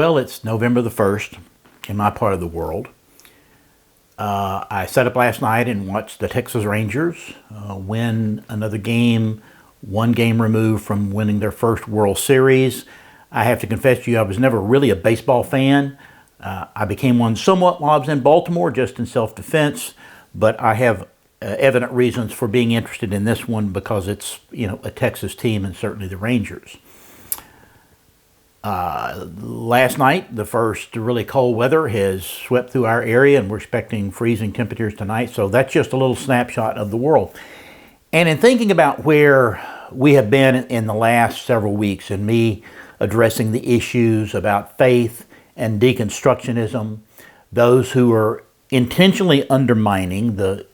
Well, it's November the 1st in my part of the world. I sat up last night and watched the Texas Rangers win another game, one game removed from winning their first World Series. I have to confess to you, I was never really a baseball fan. I became one somewhat while I was in Baltimore, just in self-defense, but I have evident reasons for being interested in this one because it's, a Texas team and certainly the Rangers. Last night, the first really cold weather has swept through our area, and we're expecting freezing temperatures tonight. So that's just a little snapshot of the world. And in thinking about where we have been in the last several weeks, and me addressing the issues about faith and deconstructionism, those who are intentionally undermining the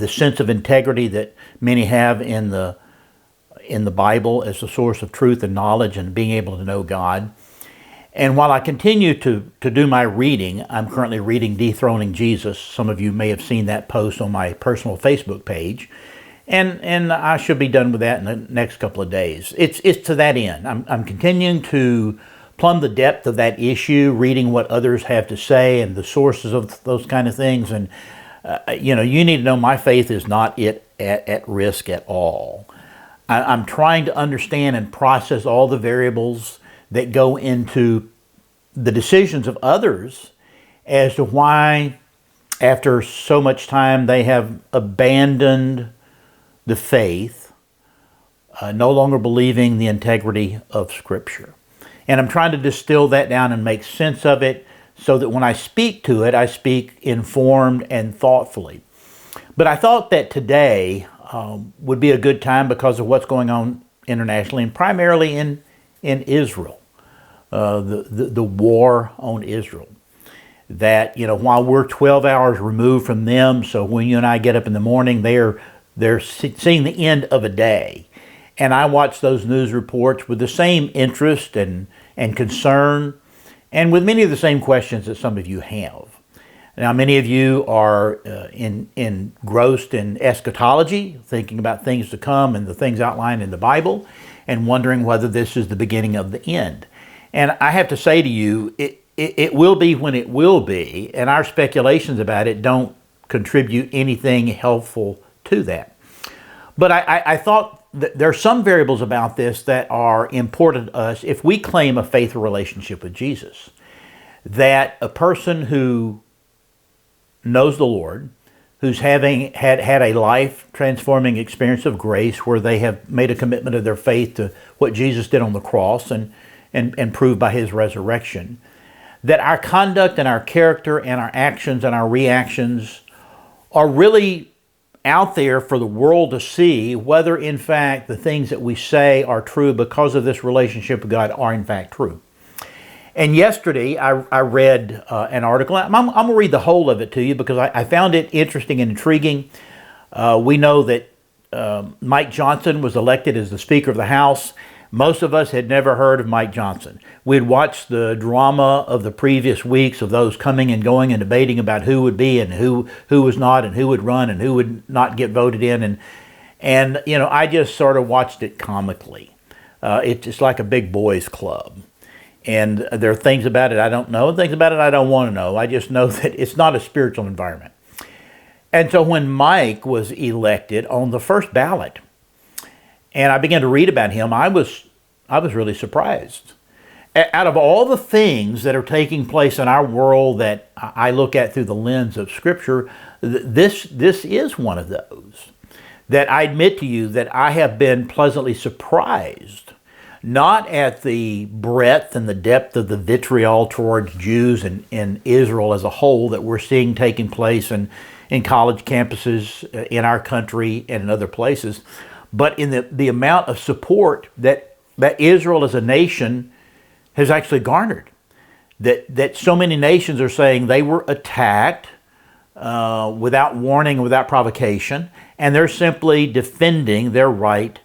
sense of integrity that many have in the Bible as a source of truth and knowledge and being able to know God. And while I continue to do my reading, I'm currently reading Dethroning Jesus. Some of you may have seen that post on my personal Facebook page. And I should be done with that in the next couple of days. It's to that end. I'm continuing to plumb the depth of that issue, reading what others have to say and the sources of those kind of things. And, you need to know my faith is not at risk at all. I'm trying to understand and process all the variables that go into the decisions of others as to why, after so much time, they have abandoned the faith, no longer believing the integrity of Scripture. And I'm trying to distill that down and make sense of it so that when I speak to it, I speak informed and thoughtfully. But I thought that today would be a good time because of what's going on internationally and primarily in Israel, the war on Israel. That, while we're 12 hours removed from them, so when you and I get up in the morning, they're seeing the end of a day. And I watch those news reports with the same interest and concern and with many of the same questions that some of you have. Now, many of you are engrossed in eschatology, thinking about things to come and the things outlined in the Bible, and wondering whether this is the beginning of the end. And I have to say to you, it will be when it will be, and our speculations about it don't contribute anything helpful to that. But I thought that there are some variables about this that are important to us if we claim a faithful relationship with Jesus. That a person who knows the Lord, who's had a life-transforming experience of grace where they have made a commitment of their faith to what Jesus did on the cross and proved by His resurrection, that our conduct and our character and our actions and our reactions are really out there for the world to see whether, in fact, the things that we say are true because of this relationship with God are, in fact, true. And yesterday, I read an article. I'm going to read the whole of it to you because I found it interesting and intriguing. We know that Mike Johnson was elected as the Speaker of the House. Most of us had never heard of Mike Johnson. We'd watched the drama of the previous weeks of those coming and going and debating about who would be and who was not and who would run and who would not get voted in. And I just sort of watched it comically. It's like a big boys club. And there are things about it I don't know, and things about it I don't want to know. I just know that it's not a spiritual environment. And so when Mike was elected on the first ballot, and I began to read about him, I was really surprised. Out of all the things that are taking place in our world that I look at through the lens of Scripture, this is one of those. That I admit to you that I have been pleasantly surprised, not at the breadth and the depth of the vitriol towards Jews and Israel as a whole that we're seeing taking place in college campuses in our country and in other places, but in the amount of support that Israel as a nation has actually garnered. That so many nations are saying they were attacked without warning, without provocation, and they're simply defending their right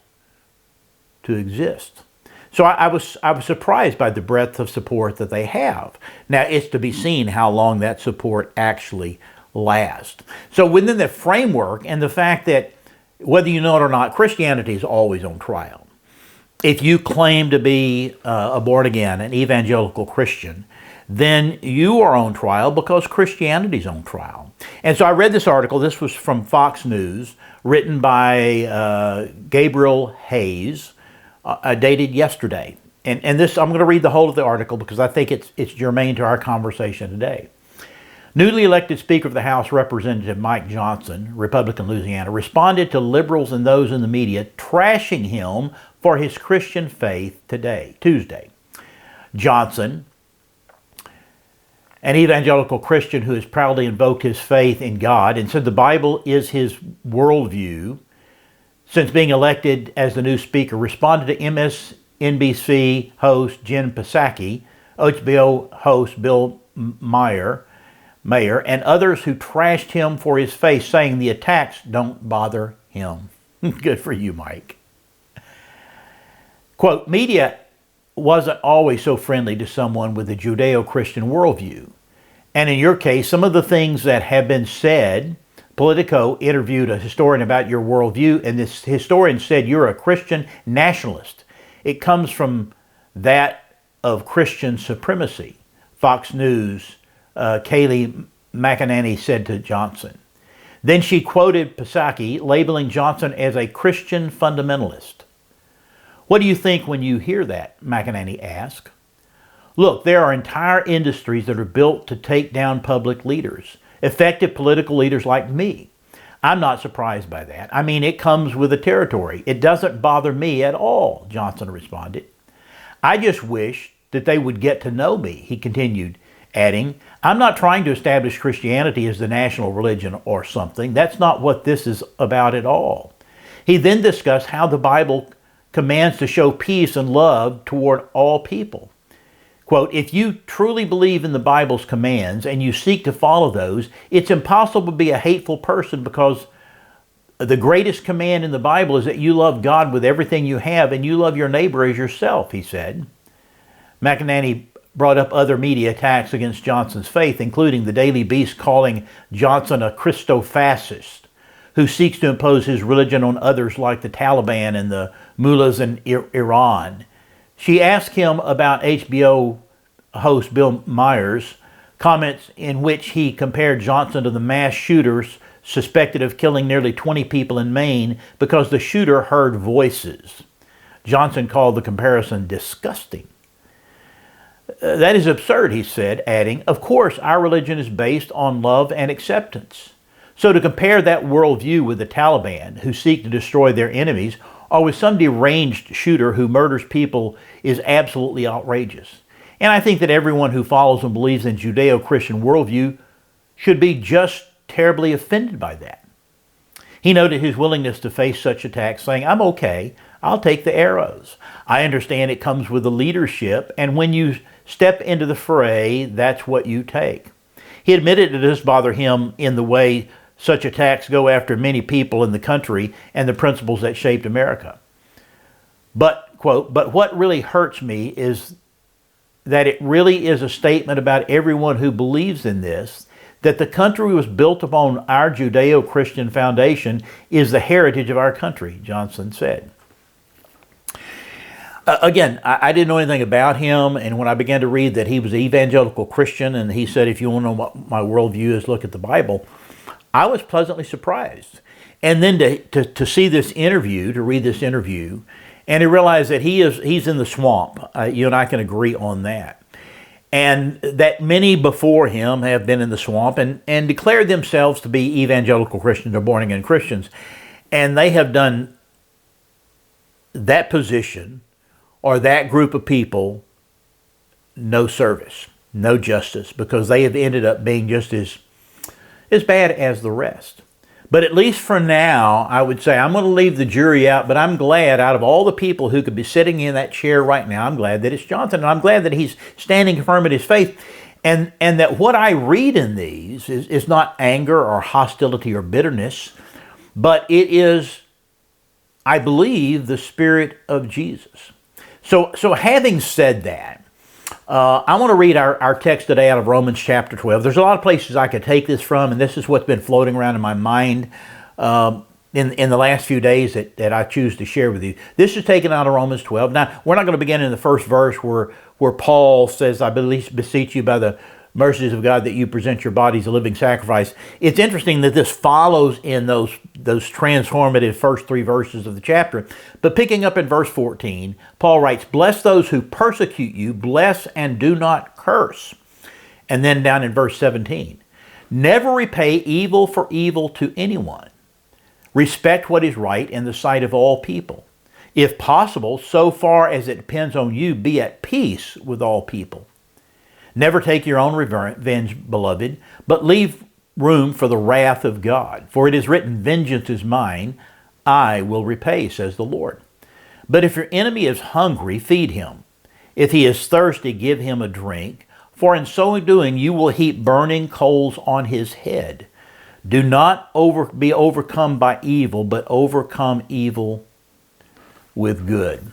to exist. So I was surprised by the breadth of support that they have. Now, it's to be seen how long that support actually lasts. So within the framework and the fact that, whether you know it or not, Christianity is always on trial. if you claim to be a born-again, an evangelical Christian, then you are on trial because Christianity's on trial. And so I read this article. This was from Fox News, written by Gabriel Hayes, dated yesterday. And this, I'm going to read the whole of the article because I think it's germane to our conversation today. Newly elected Speaker of the House, Representative Mike Johnson, Republican Louisiana, responded to liberals and those in the media trashing him for his Christian faith Tuesday. Johnson, an evangelical Christian who has proudly invoked his faith in God and said the Bible is his worldview, since being elected as the new speaker, responded to MSNBC host Jen Psaki, HBO host Bill Mayer, and others who trashed him for his faith, saying the attacks don't bother him. Good for you, Mike. Quote, media wasn't always so friendly to someone with a Judeo-Christian worldview. And in your case, some of the things that have been said, Politico interviewed a historian about your worldview, and this historian said you're a Christian nationalist. It comes from that of Christian supremacy. Fox News, Kayleigh McEnany said to Johnson. Then she quoted Psaki, labeling Johnson as a Christian fundamentalist. What do you think when you hear that? McEnany asked. Look, there are entire industries that are built to take down public leaders, effective political leaders like me. I'm not surprised by that. I mean, it comes with the territory. It doesn't bother me at all, Johnson responded. I just wish that they would get to know me, he continued, adding, I'm not trying to establish Christianity as the national religion or something. That's not what this is about at all. He then discussed how the Bible commands to show peace and love toward all people. Quote, if you truly believe in the Bible's commands and you seek to follow those, it's impossible to be a hateful person because the greatest command in the Bible is that you love God with everything you have and you love your neighbor as yourself, he said. McEnany brought up other media attacks against Johnson's faith, including the Daily Beast calling Johnson a Christo-fascist who seeks to impose his religion on others like the Taliban and the mullahs in Iran. She asked him about HBO host Bill Myers' comments in which he compared Johnson to the mass shooters suspected of killing nearly 20 people in Maine because the shooter heard voices. Johnson called the comparison disgusting. That is absurd, he said, adding, of course, our religion is based on love and acceptance. So to compare that worldview with the Taliban, who seek to destroy their enemies, or with some deranged shooter who murders people is absolutely outrageous. And I think that everyone who follows and believes in Judeo-Christian worldview should be just terribly offended by that. He noted his willingness to face such attacks, saying, I'm okay, I'll take the arrows. I understand it comes with the leadership, and when you step into the fray, that's what you take. He admitted it does bother him in the way such attacks go after many people in the country and the principles that shaped America. But, quote, but what really hurts me is that it really is a statement about everyone who believes in this, that the country was built upon our Judeo-Christian foundation is the heritage of our country, Johnson said. Again, I didn't know anything about him, and when I began to read that he was an evangelical Christian, and he said, if you want to know what my worldview is, look at the Bible, I was pleasantly surprised. And then to see this interview, to read this interview, and to realize that he's in the swamp. You and I can agree on that. And that many before him have been in the swamp and declared themselves to be evangelical Christians or born-again Christians. And they have done that position or that group of people no service, no justice, because they have ended up being just as bad as the rest. But at least for now, I would say I'm going to leave the jury out, but I'm glad out of all the people who could be sitting in that chair right now, I'm glad that it's Johnson, and I'm glad that he's standing firm in his faith, and that what I read in these is not anger or hostility or bitterness, but it is, I believe, the Spirit of Jesus. So having said that, I want to read our text today out of Romans chapter 12. There's a lot of places I could take this from, and this is what's been floating around in my mind. in the last few days that I choose to share with you. This is taken out of Romans 12. Now, we're not going to begin in the first verse where Paul says, I beseech you by the mercies of God that you present your bodies a living sacrifice. It's interesting that this follows in those transformative first 3 verses of the chapter. But picking up in verse 14, Paul writes, bless those who persecute you, bless and do not curse. And then down in verse 17, never repay evil for evil to anyone. Respect what is right in the sight of all people. If possible, so far as it depends on you, be at peace with all people. Never take your own revenge, beloved, but leave room for the wrath of God. For it is written, vengeance is mine, I will repay, says the Lord. But if your enemy is hungry, feed him. If he is thirsty, give him a drink. For in so doing, you will heap burning coals on his head. Do not be overcome by evil, but overcome evil with good.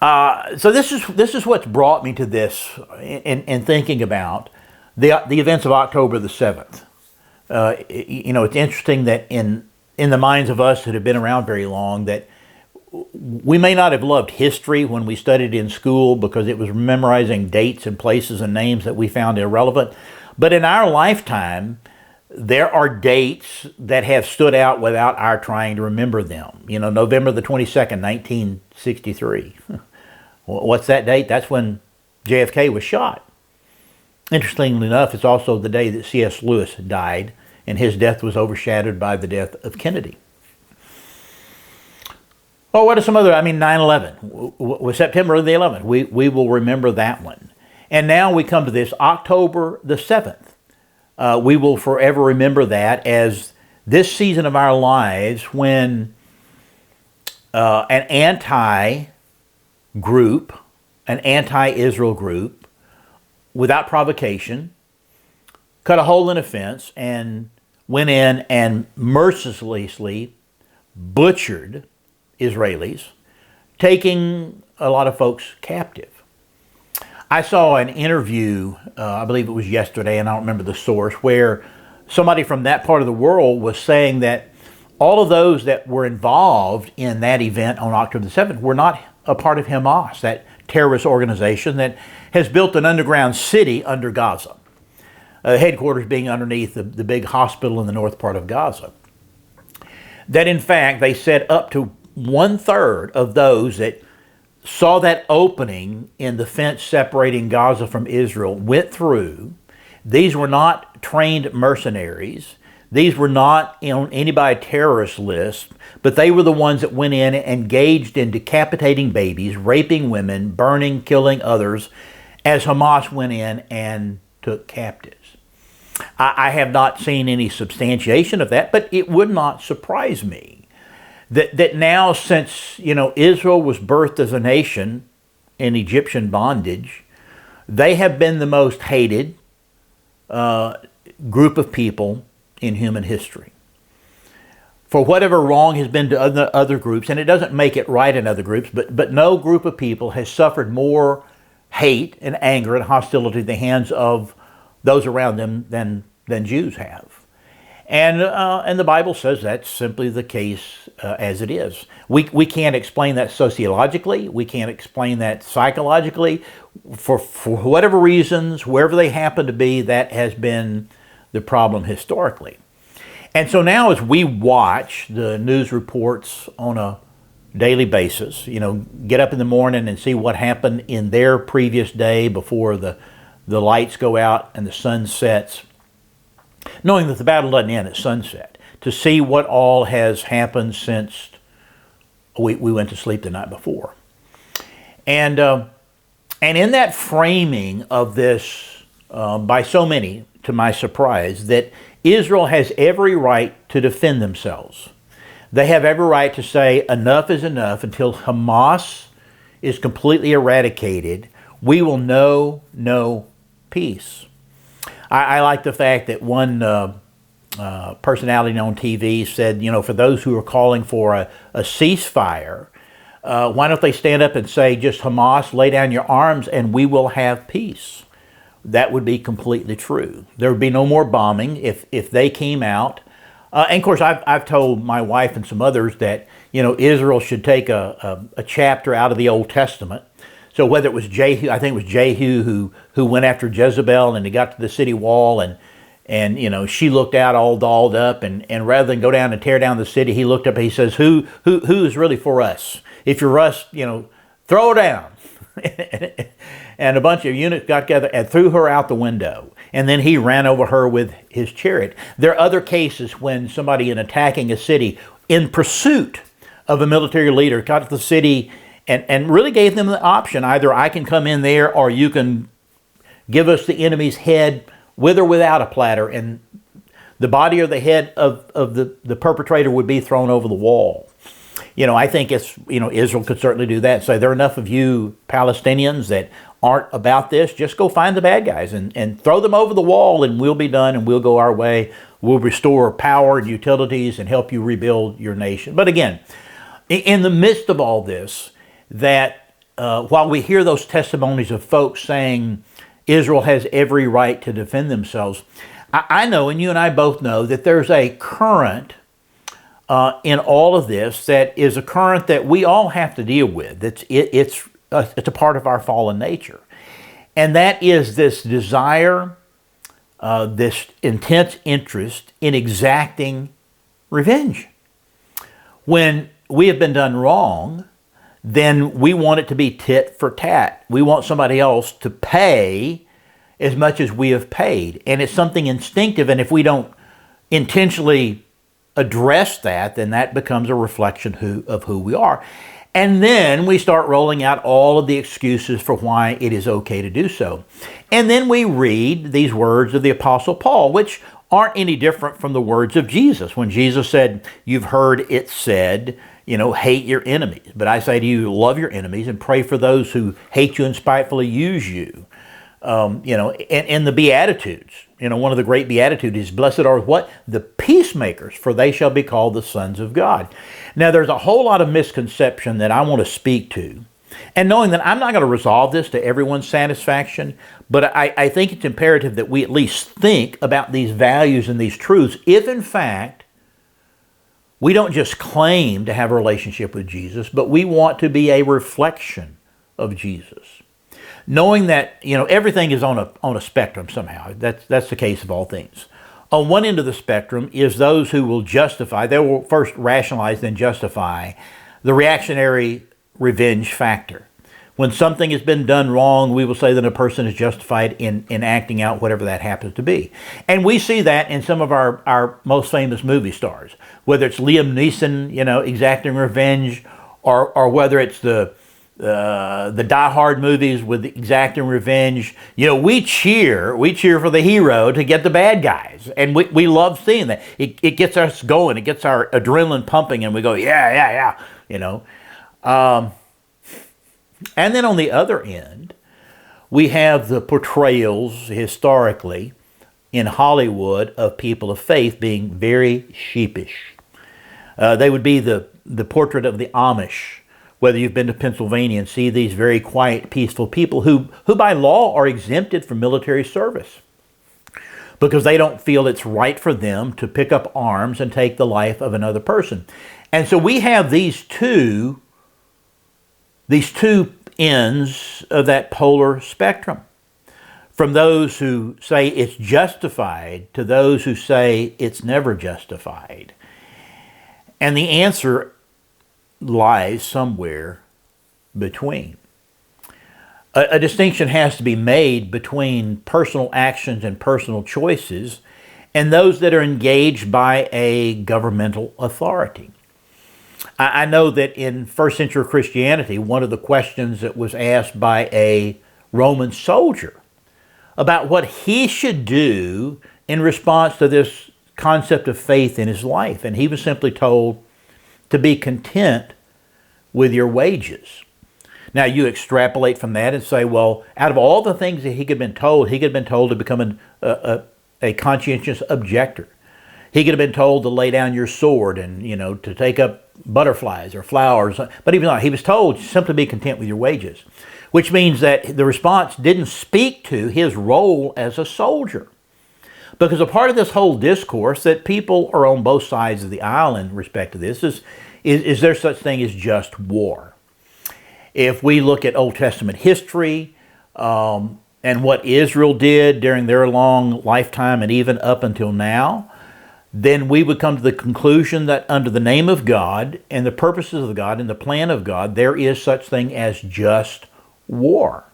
So this is what's brought me to this in thinking about the events of October the 7th. It's interesting that in the minds of us that have been around very long, that we may not have loved history when we studied in school because it was memorizing dates and places and names that we found irrelevant. But in our lifetime, there are dates that have stood out without our trying to remember them. November the 22nd, 1963. What's that date? That's when JFK was shot. Interestingly enough, it's also the day that C.S. Lewis died, and his death was overshadowed by the death of Kennedy. Oh, what are some other, 9/11 was September the 11th. We will remember that one. And now we come to this October the 7th. We will forever remember that as this season of our lives when an anti-group, an anti-Israel group, without provocation, cut a hole in a fence and went in and mercilessly butchered Israelis, taking a lot of folks captive. I saw an interview, I believe it was yesterday, and I don't remember the source, where somebody from that part of the world was saying that all of those that were involved in that event on October the 7th were not a part of Hamas, that terrorist organization that has built an underground city under Gaza, headquarters being underneath the big hospital in the north part of Gaza. That in fact, they said up to 1/3 of those that saw that opening in the fence separating Gaza from Israel went through. These were not trained mercenaries. These were not on anybody's terrorist list, but they were the ones that went in and engaged in decapitating babies, raping women, burning, killing others, as Hamas went in and took captives. I have not seen any substantiation of that, but it would not surprise me that now, since Israel was birthed as a nation in Egyptian bondage, they have been the most hated group of people in human history. For whatever wrong has been to other groups, and it doesn't make it right in other groups, but no group of people has suffered more hate and anger and hostility at the hands of those around them than Jews have. And the Bible says that's simply the case as it is. We can't explain that sociologically. We can't explain that psychologically. For whatever reasons, wherever they happen to be, that has been the problem historically. And so now as we watch the news reports on a daily basis, get up in the morning and see what happened in their previous day before the lights go out and the sun sets, knowing that the battle doesn't end at sunset, to see what all has happened since we went to sleep the night before. And in that framing of this, by so many, to my surprise, that Israel has every right to defend themselves. They have every right to say enough is enough. Until Hamas is completely eradicated, we will know no peace. I like the fact that one personality on TV said, for those who are calling for a ceasefire, why don't they stand up and say, just Hamas, lay down your arms and we will have peace. That would be completely true. There would be no more bombing if they came out And of course, I've told my wife and some others that, Israel should take a chapter out of the Old Testament. So whether it was Jehu, I think it was Jehu who went after Jezebel, and he got to the city wall, and she looked out all dolled up, and rather than go down and tear down the city, he looked up and he says, who is really for us? If you're us, throw her down. And a bunch of eunuchs got together and threw her out the window. And then he ran over her with his chariot. There are other cases when somebody in attacking a city in pursuit of a military leader got to the city and really gave them the option. Either I can come in there, or you can give us the enemy's head with or without a platter. And the body or the head of the perpetrator would be thrown over the wall. I think Israel could certainly do that. So there are enough of you Palestinians that aren't about this. Just go find the bad guys and throw them over the wall, and we'll be done, and we'll go our way. We'll restore power and utilities and help you rebuild your nation. But again, in the midst of all this, that while we hear those testimonies of folks saying Israel has every right to defend themselves, I know, and you and I both know, that there's a current in all of this that is a current that we all have to deal with. It's a part of our fallen nature. And that is this desire, this intense interest in exacting revenge. When we have been done wrong, then we want it to be tit for tat. We want somebody else to pay as much as we have paid. And it's something instinctive, and if we don't intentionally address that, then that becomes a reflection of who we are. And then we start rolling out all of the excuses for why it is okay to do so. And then we read these words of the Apostle Paul, which aren't any different from the words of Jesus. When Jesus said, you've heard it said, hate your enemies. But I say to you, love your enemies and pray for those who hate you and spitefully use you. And the Beatitudes, one of the great Beatitudes is, blessed are what? The peacemakers, for they shall be called the sons of God. Now, there's a whole lot of misconception that I want to speak to. And knowing that I'm not going to resolve this to everyone's satisfaction, but I think it's imperative that we at least think about these values and these truths, if in fact we don't just claim to have a relationship with Jesus, but we want to be a reflection of Jesus. Knowing that, everything is on a spectrum somehow. That's the case of all things. On one end of the spectrum is those who will justify, they will first rationalize, then justify the reactionary revenge factor. When something has been done wrong, we will say that a person is justified in acting out whatever that happens to be. And we see that in some of our most famous movie stars, whether it's Liam Neeson, exacting revenge, or whether it's the Die Hard movies with exacting revenge. We cheer for the hero to get the bad guys, and we love seeing that. It gets us going, it gets our adrenaline pumping, and we go, yeah. And then on the other end, we have the portrayals historically in Hollywood of people of faith being very sheepish. They would be the portrait of the Amish, whether you've been to Pennsylvania and see these very quiet, peaceful people who by law are exempted from military service because they don't feel it's right for them to pick up arms and take the life of another person. And so we have these two ends of that polar spectrum, from those who say it's justified to those who say it's never justified. And the answer lies somewhere between. A distinction has to be made between personal actions and personal choices and those that are engaged by a governmental authority. I know that in first century Christianity, one of the questions that was asked by a Roman soldier about what he should do in response to this concept of faith in his life, and he was simply told to be content with your wages. Now you extrapolate from that and say, well, out of all the things that he could have been told to become a conscientious objector. He could have been told to lay down your sword and, to take up butterflies or flowers. But he was told simply be content with your wages, which means that the response didn't speak to his role as a soldier, Because a part of this whole discourse that people are on both sides of the aisle in respect to this is there such thing as just war? If we look at Old Testament history and what Israel did during their long lifetime and even up until now, then we would come to the conclusion that under the name of God and the purposes of God and the plan of God, there is such thing as just war.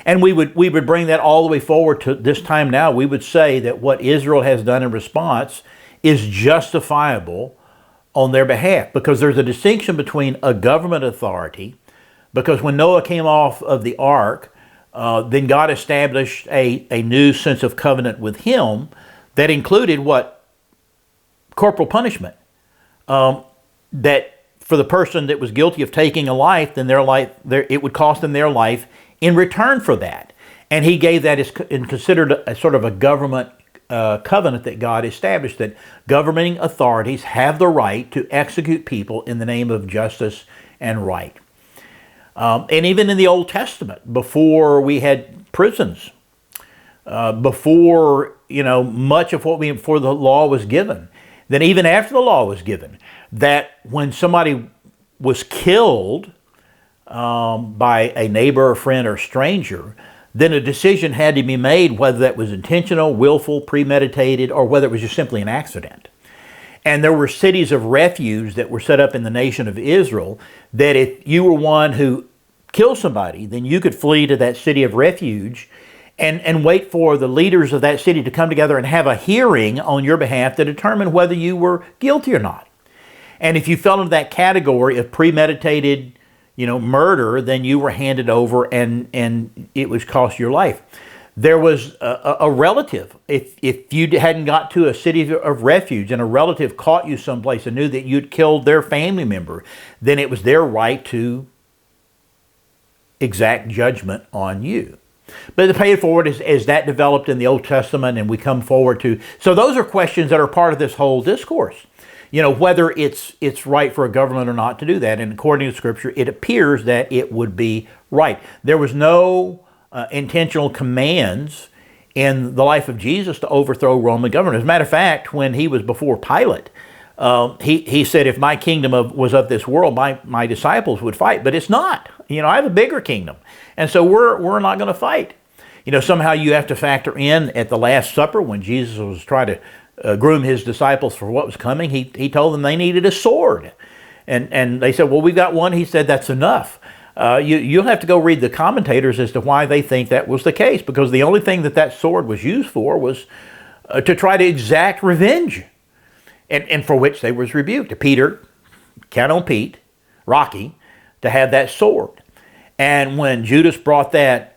And we would bring that all the way forward to this time now. We would say that what Israel has done in response is justifiable on their behalf, because there's a distinction between a government authority, because when Noah came off of the ark, then God established a new sense of covenant with him that included what? Corporal punishment. That for the person that was guilty of taking a life, then it would cost them their life in return for that. And he gave that as considered a sort of a government covenant that God established, that governing authorities have the right to execute people in the name of justice and right. And even in the Old Testament, before we had prisons, before much of before the law was given, then even after the law was given, that when somebody was killed by a neighbor, a friend, or stranger, then a decision had to be made whether that was intentional, willful, premeditated, or whether it was just simply an accident. And there were cities of refuge that were set up in the nation of Israel, that if you were one who killed somebody, then you could flee to that city of refuge and wait for the leaders of that city to come together and have a hearing on your behalf to determine whether you were guilty or not. And if you fell into that category of premeditated murder, then you were handed over and it was cost your life. There was a relative. If you hadn't got to a city of refuge and a relative caught you someplace and knew that you'd killed their family member, then it was their right to exact judgment on you. But to pay it forward as that developed in the Old Testament and we come forward to, so those are questions that are part of this whole discourse. Whether it's right for a government or not to do that. And according to Scripture, it appears that it would be right. There was no intentional commands in the life of Jesus to overthrow Roman government. As a matter of fact, when he was before Pilate, he said, if my kingdom was of this world, my disciples would fight. But it's not. I have a bigger kingdom. And so we're not going to fight. Somehow you have to factor in at the Last Supper when Jesus was trying to groom his disciples for what was coming. He told them they needed a sword. And they said, well, we've got one. He said, that's enough. You'll have to go read the commentators as to why they think that was the case, because the only thing that sword was used for was to try to exact revenge, and for which they was rebuked. Peter, count on Pete, Rocky, to have that sword. And when Judas brought that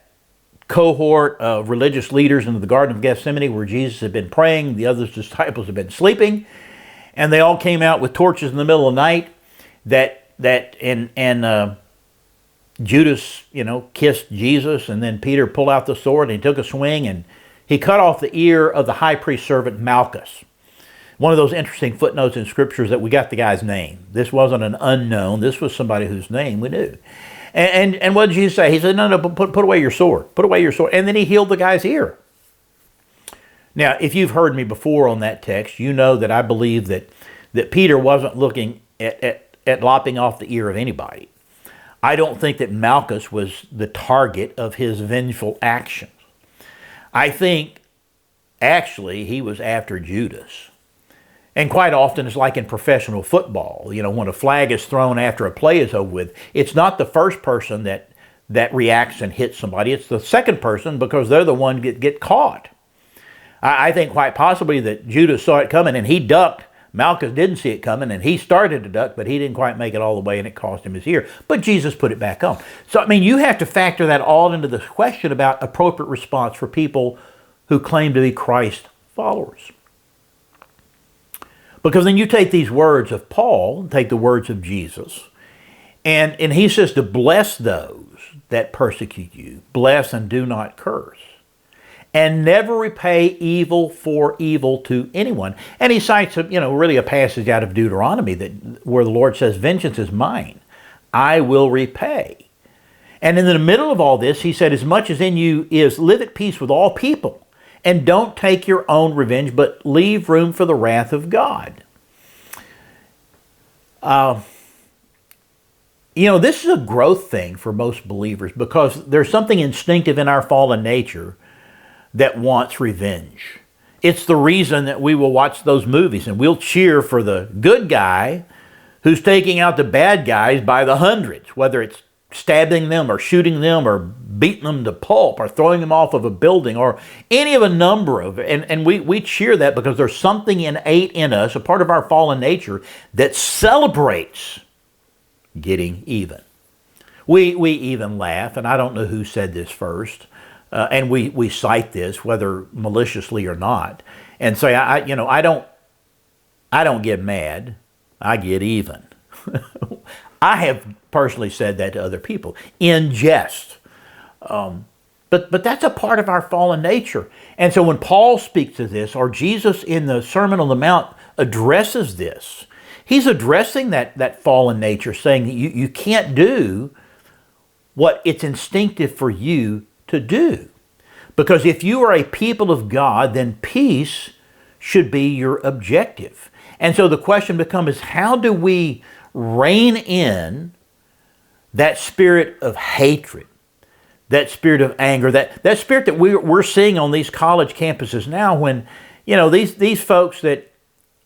cohort of religious leaders into the Garden of Gethsemane where Jesus had been praying, the other disciples had been sleeping, and they all came out with torches in the middle of the night, Judas, kissed Jesus, and then Peter pulled out the sword and he took a swing and he cut off the ear of the high priest servant Malchus. One of those interesting footnotes in Scriptures that we got the guy's name. This wasn't an unknown. This was somebody whose name we knew. And what did Jesus say? He said, no, put away your sword. Put away your sword. And then he healed the guy's ear. Now, if you've heard me before on that text, you know that I believe that Peter wasn't looking at lopping off the ear of anybody. I don't think that Malchus was the target of his vengeful actions. I think, actually, he was after Judas. And quite often, it's like in professional football. When a flag is thrown after a play is over with, it's not the first person that reacts and hits somebody. It's the second person, because they're the one get caught. I think quite possibly that Judas saw it coming and he ducked. Malchus didn't see it coming and he started to duck, but he didn't quite make it all the way and it cost him his ear. But Jesus put it back on. So, you have to factor that all into the question about appropriate response for people who claim to be Christ followers. Because then you take these words of Paul, take the words of Jesus, and he says to bless those that persecute you. Bless and do not curse. And never repay evil for evil to anyone. And he cites, really a passage out of Deuteronomy where the Lord says, vengeance is mine. I will repay. And in the middle of all this, he said, as much as in you is, live at peace with all people And don't take your own revenge, but leave room for the wrath of God. This is a growth thing for most believers because there's something instinctive in our fallen nature that wants revenge. It's the reason that we will watch those movies and we'll cheer for the good guy who's taking out the bad guys by the hundreds, whether it's stabbing them or shooting them or beating them to pulp or throwing them off of a building or any of a number of, and we cheer that because there's something innate in us, a part of our fallen nature, that celebrates getting even. We even laugh, and I don't know who said this first, and we cite this, whether maliciously or not, and say, I don't get mad, I get even. I have personally said that to other people in jest. But that's a part of our fallen nature. And so when Paul speaks of this, or Jesus in the Sermon on the Mount addresses this, he's addressing that fallen nature, saying that you can't do what it's instinctive for you to do. Because if you are a people of God, then peace should be your objective. And so the question becomes, how do we rein in that spirit of hatred, that spirit of anger, that spirit that we're seeing on these college campuses now when, these folks that,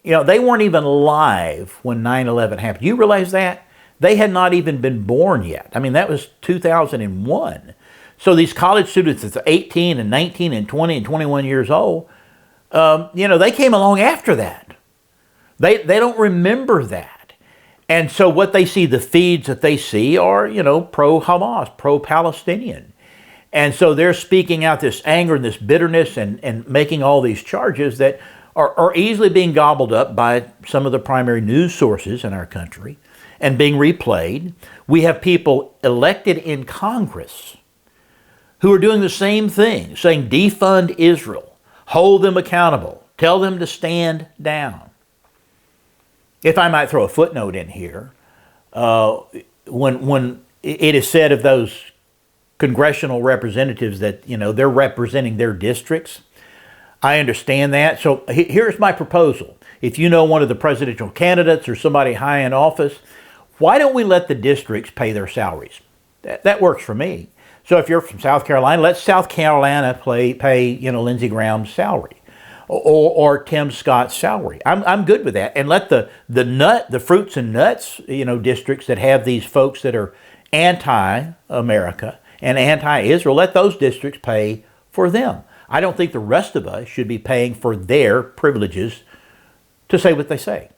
they weren't even alive when 9/11 happened. You realize that? They had not even been born yet. I mean, that was 2001. So these college students that's 18 and 19 and 20 and 21 years old, they came along after that. They don't remember that. And so what they see, the feeds that they see are, pro-Hamas, pro-Palestinian. And so they're speaking out this anger and this bitterness and making all these charges that are easily being gobbled up by some of the primary news sources in our country and being replayed. We have people elected in Congress who are doing the same thing, saying defund Israel, hold them accountable, tell them to stand down. If I might throw a footnote in here, when it is said of those congressional representatives that, they're representing their districts, I understand that. So here's my proposal. If you know one of the presidential candidates or somebody high in office, why don't we let the districts pay their salaries? That works for me. So if you're from South Carolina, let South Carolina pay Lindsey Graham's salary. Or Tim Scott's salary. I'm good with that. And let the fruits and nuts, districts that have these folks that are anti-America and anti-Israel, let those districts pay for them. I don't think the rest of us should be paying for their privileges to say what they say.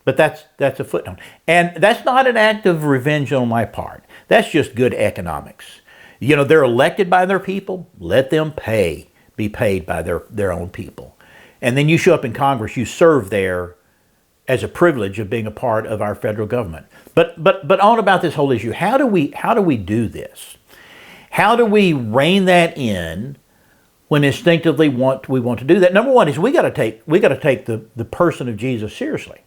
But that's a footnote. And that's not an act of revenge on my part. That's just good economics. They're elected by their people. Let them be paid by their own people. And then you show up in Congress, you serve there as a privilege of being a part of our federal government. But on about this whole issue, how do we do this? How do we rein that in when instinctively we want to do that? Number one is we got to take the person of Jesus seriously.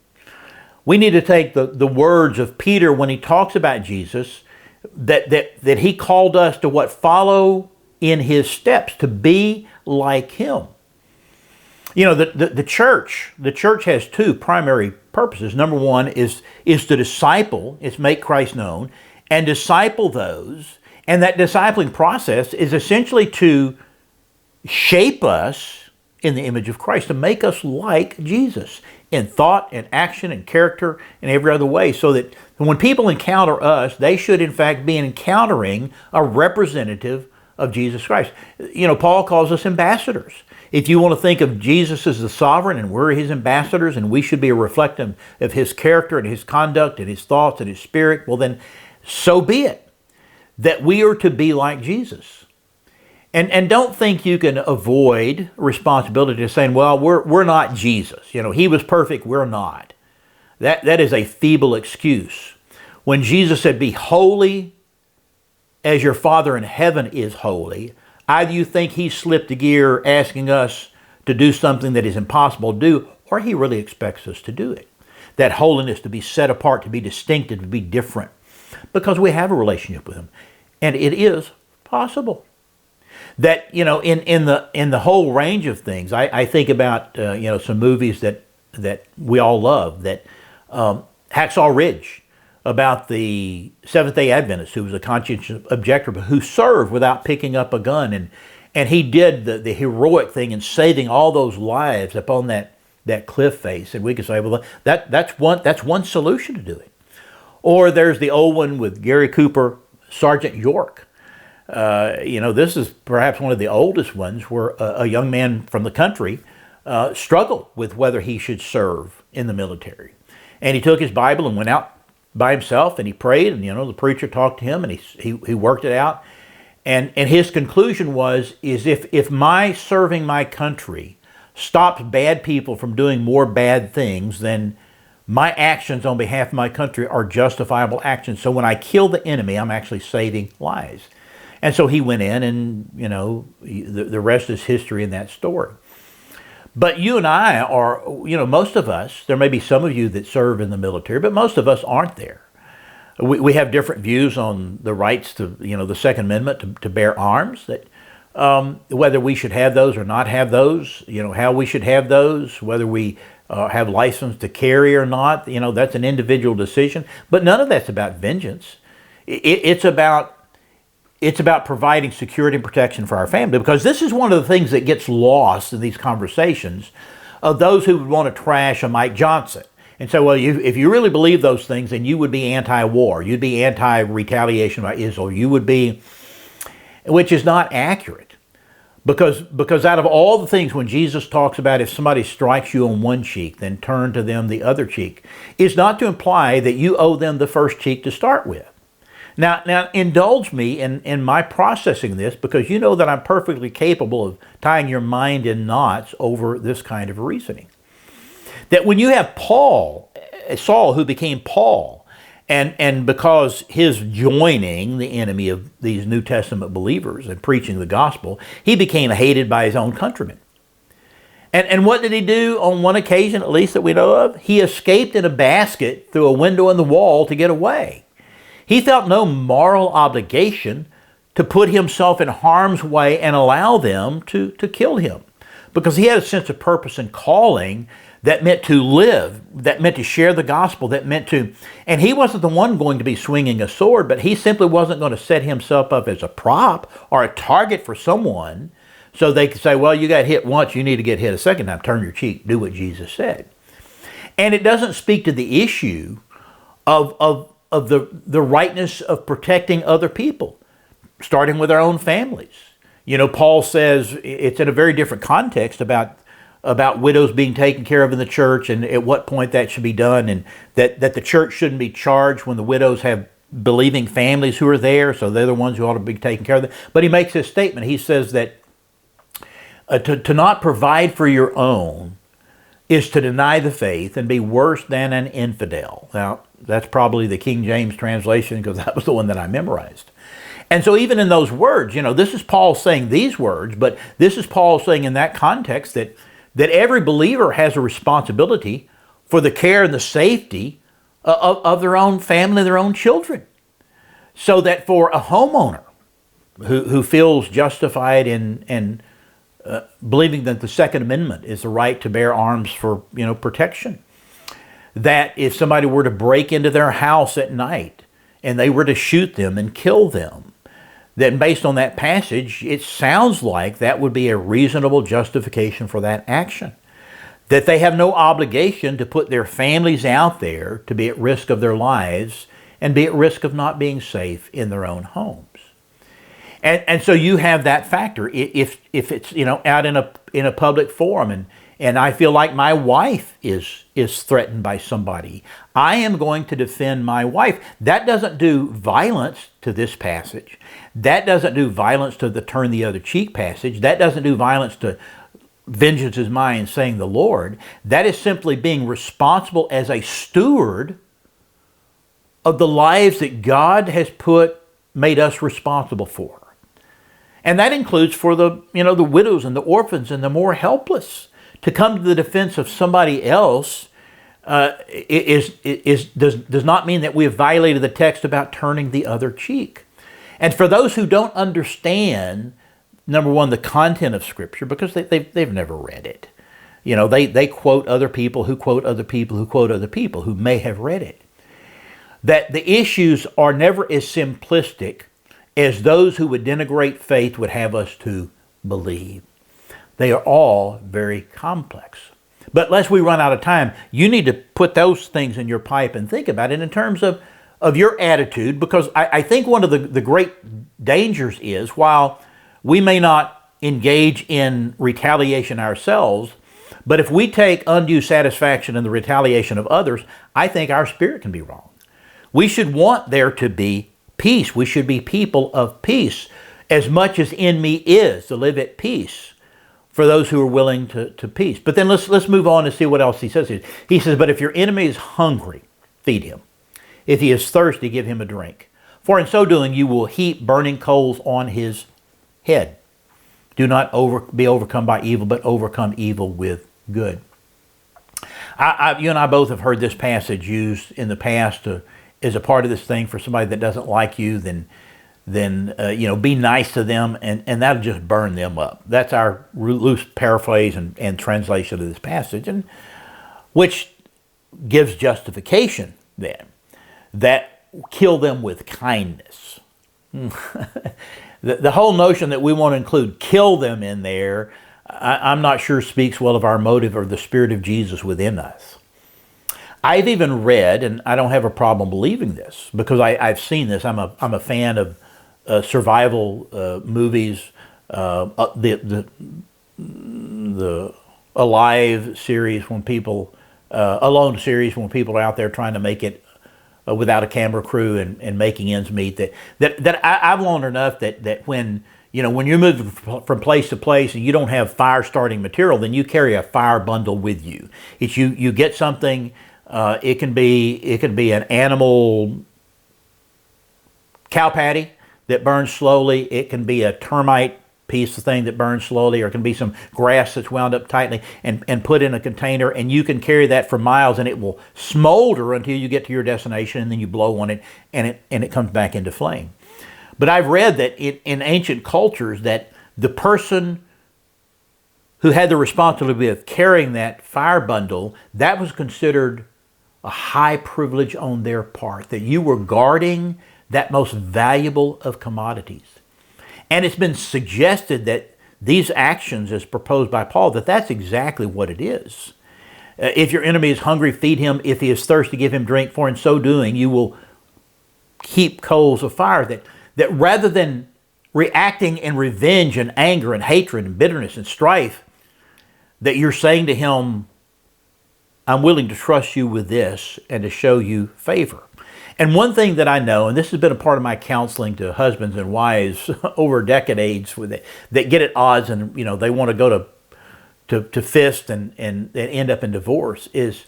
We need to take the words of Peter when he talks about Jesus, that he called us to follow in his steps, to be like him. The church has two primary purposes. Number one is to disciple, it's make Christ known, and disciple those. And that discipling process is essentially to shape us in the image of Christ, to make us like Jesus in thought and action and character and every other way, so that when people encounter us, they should in fact be encountering a representative of Jesus Christ. Paul calls us ambassadors. If you want to think of Jesus as the sovereign and we're his ambassadors and we should be a reflection of his character and his conduct and his thoughts and his spirit, well then, so be it. That we are to be like Jesus. And don't think you can avoid responsibility of saying, well, we're not Jesus. He was perfect, we're not. That is a feeble excuse. When Jesus said, be holy as your Father in heaven is holy, either you think he slipped a gear asking us to do something that is impossible to do, or he really expects us to do it. That holiness, to be set apart, to be distinctive, to be different, because we have a relationship with him. And it is possible. That, in the whole range of things, I think about some movies that we all love. That Hacksaw Ridge, about the Seventh-day Adventist who was a conscientious objector, but who served without picking up a gun, and he did the heroic thing in saving all those lives upon that cliff face. And we could say, well, that's one solution to do it. Or there's the old one with Gary Cooper, Sergeant York. This is perhaps one of the oldest ones, where a young man from the country struggled with whether he should serve in the military. And he took his Bible and went out by himself, and he prayed, and the preacher talked to him, and he worked it out. And his conclusion is if my serving my country stops bad people from doing more bad things, then my actions on behalf of my country are justifiable actions. So when I kill the enemy, I'm actually saving lives. And so he went in, and the rest is history in that story. But you and I are, most of us, there may be some of you that serve in the military, but most of us aren't there. We have different views on the rights to, the Second Amendment to bear arms, that whether we should have those or not have those, how we should have those, whether we have license to carry or not, that's an individual decision. But none of that's about vengeance. It's about providing security and protection for our family, because this is one of the things that gets lost in these conversations of those who would want to trash a Mike Johnson and say, well, if you really believe those things, then you would be anti-war, you'd be anti-retaliation by Israel, you would be, which is not accurate. Because out of all the things, when Jesus talks about if somebody strikes you on one cheek, then turn to them the other cheek, is not to imply that you owe them the first cheek to start with. Now, indulge me in my processing this, because you know that I'm perfectly capable of tying your mind in knots over this kind of reasoning. That when you have Saul, who became Paul, and because his joining the enemy of these New Testament believers and preaching the gospel, he became hated by his own countrymen. And what did he do on one occasion, at least that we know of? He escaped in a basket through a window in the wall to get away. He felt no moral obligation to put himself in harm's way and allow them to kill him, because he had a sense of purpose and calling that meant to live, that meant to share the gospel, that meant to, and he wasn't the one going to be swinging a sword, but he simply wasn't going to set himself up as a prop or a target for someone so they could say, well, you got hit once, you need to get hit a second time, turn your cheek, do what Jesus said. And it doesn't speak to the issue of the rightness of protecting other people, starting with our own families. Paul says, it's in a very different context about widows being taken care of in the church, and at what point that should be done, and that the church shouldn't be charged when the widows have believing families who are there, so they're the ones who ought to be taking care of them. But he makes this statement. He says that to not provide for your own is to deny the faith and be worse than an infidel. Now, that's probably the King James translation, because that was the one that I memorized. And so even in those words, this is Paul saying these words, but this is Paul saying in that context that every believer has a responsibility for the care and the safety of their own family, their own children. So that for a homeowner who feels justified in believing that the Second Amendment is the right to bear arms for protection, that if somebody were to break into their house at night and they were to shoot them and kill them, then based on that passage, it sounds like that would be a reasonable justification for that action. That they have no obligation to put their families out there to be at risk of their lives and be at risk of not being safe in their own homes. And so you have that factor. If it's out in a public forum and I feel like my wife is threatened by somebody, I am going to defend my wife. That doesn't do violence to this passage. That doesn't do violence to the turn the other cheek passage. That doesn't do violence to vengeance is mine, saying the Lord. That is simply being responsible as a steward of the lives that God has made us responsible for. And that includes for the widows and the orphans and the more helpless. To come to the defense of somebody else does not mean that we have violated the text about turning the other cheek. And for those who don't understand number one, the content of Scripture, because they've never read it. They quote other people who quote other people who quote other people who may have read it. That the issues are never as simplistic as those who would denigrate faith would have us to believe. They are all very complex. But lest we run out of time, you need to put those things in your pipe and think about it in terms of your attitude, because I think one of the great dangers is, while we may not engage in retaliation ourselves, but if we take undue satisfaction in the retaliation of others, I think our spirit can be wrong. We should want there to be peace. We should be people of peace, as much as in me is, to live at peace for those who are willing to peace. But then let's move on and see what else he says here. He says, but if your enemy is hungry, feed him. If he is thirsty, give him a drink. For in so doing, you will heap burning coals on his head. Do not be overcome by evil, but overcome evil with good. You and I both have heard this passage used in the past as a part of this thing. For somebody that doesn't like you, then be nice to them, and that'll just burn them up. That's our loose paraphrase and translation of this passage, and which gives justification then, that kill them with kindness. The whole notion that we want to include kill them in there, I'm not sure speaks well of our motive or the Spirit of Jesus within us. I've even read, and I don't have a problem believing this, because I've seen this. I'm a fan of survival movies, the Alive series, when people, Alone series, when people are out there trying to make it without a camera crew and making ends meet. That I've learned enough that when you're moving from place to place and you don't have fire starting material, then you carry a fire bundle with you. It's you get something. It can be an animal cow patty that burns slowly. It can be a termite piece of thing that burns slowly, or it can be some grass that's wound up tightly and put in a container, and you can carry that for miles and it will smolder until you get to your destination, and then you blow on it and it comes back into flame. But I've read that in ancient cultures that the person who had the responsibility of carrying that fire bundle, that was considered a high privilege on their part, that you were guarding that most valuable of commodities. And it's been suggested that these actions, as proposed by Paul, that's exactly what it is. If your enemy is hungry, feed him. If he is thirsty, give him drink. For in so doing, you will heap coals of fire. That rather than reacting in revenge and anger and hatred and bitterness and strife, that you're saying to him, I'm willing to trust you with this and to show you favor. And one thing that I know, and this has been a part of my counseling to husbands and wives over decades, that get at odds and they want to go to fist and end up in divorce, is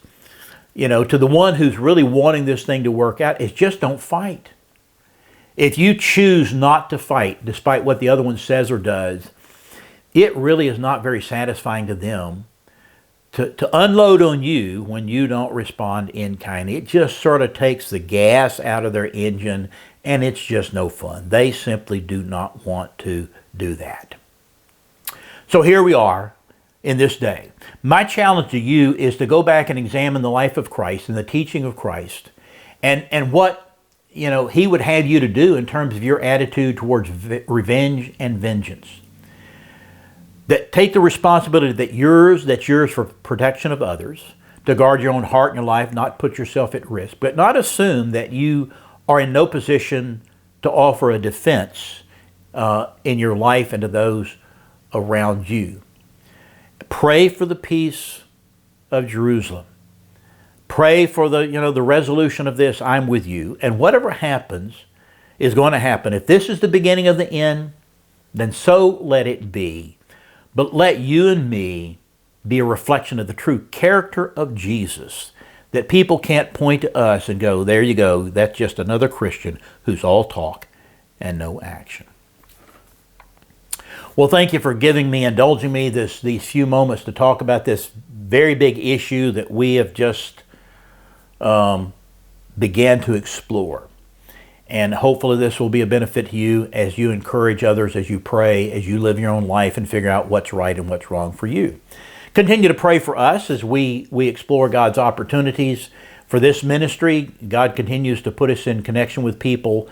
to the one who's really wanting this thing to work out, is just don't fight. If you choose not to fight, despite what the other one says or does, it really is not very satisfying to them to unload on you when you don't respond in kind. It just sort of takes the gas out of their engine, and it's just no fun. They simply do not want to do that. So here we are in this day. My challenge to you is to go back and examine the life of Christ and the teaching of Christ, and what he would have you to do in terms of your attitude towards revenge and vengeance. That take the responsibility that's yours for protection of others, to guard your own heart and your life, not put yourself at risk, but not assume that you are in no position to offer a defense in your life and to those around you. Pray for the peace of Jerusalem. Pray for the resolution of this. I'm with you. And whatever happens is going to happen. If this is the beginning of the end, then so let it be. But let you and me be a reflection of the true character of Jesus, that people can't point to us and go, there you go, that's just another Christian who's all talk and no action. Well, thank you for indulging me these few moments to talk about this very big issue that we have just began to explore. And hopefully this will be a benefit to you as you encourage others, as you pray, as you live your own life and figure out what's right and what's wrong for you. Continue to pray for us as we explore God's opportunities for this ministry. God continues to put us in connection with people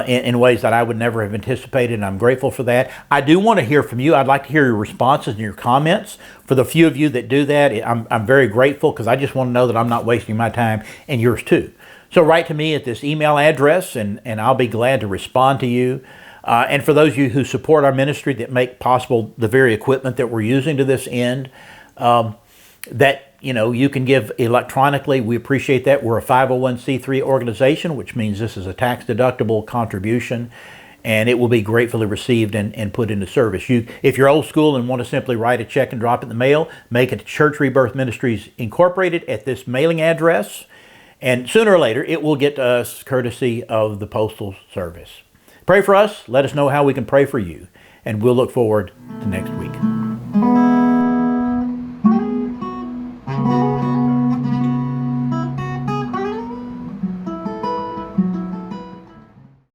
in ways that I would never have anticipated, and I'm grateful for that. I do want to hear from you. I'd like to hear your responses and your comments. For the few of you that do that, I'm very grateful, because I just want to know that I'm not wasting my time, and yours too. So write to me at this email address, and I'll be glad to respond to you. And for those of you who support our ministry, that make possible the very equipment that we're using to this end, that you can give electronically, we appreciate that. We're a 501c3 organization, which means this is a tax-deductible contribution, and it will be gratefully received and put into service. If you're old school and want to simply write a check and drop it in the mail, make it to Church Rebirth Ministries Incorporated at this mailing address, and sooner or later it will get to us courtesy of the Postal Service. Pray for us. Let us know how we can pray for you, and we'll look forward to next week.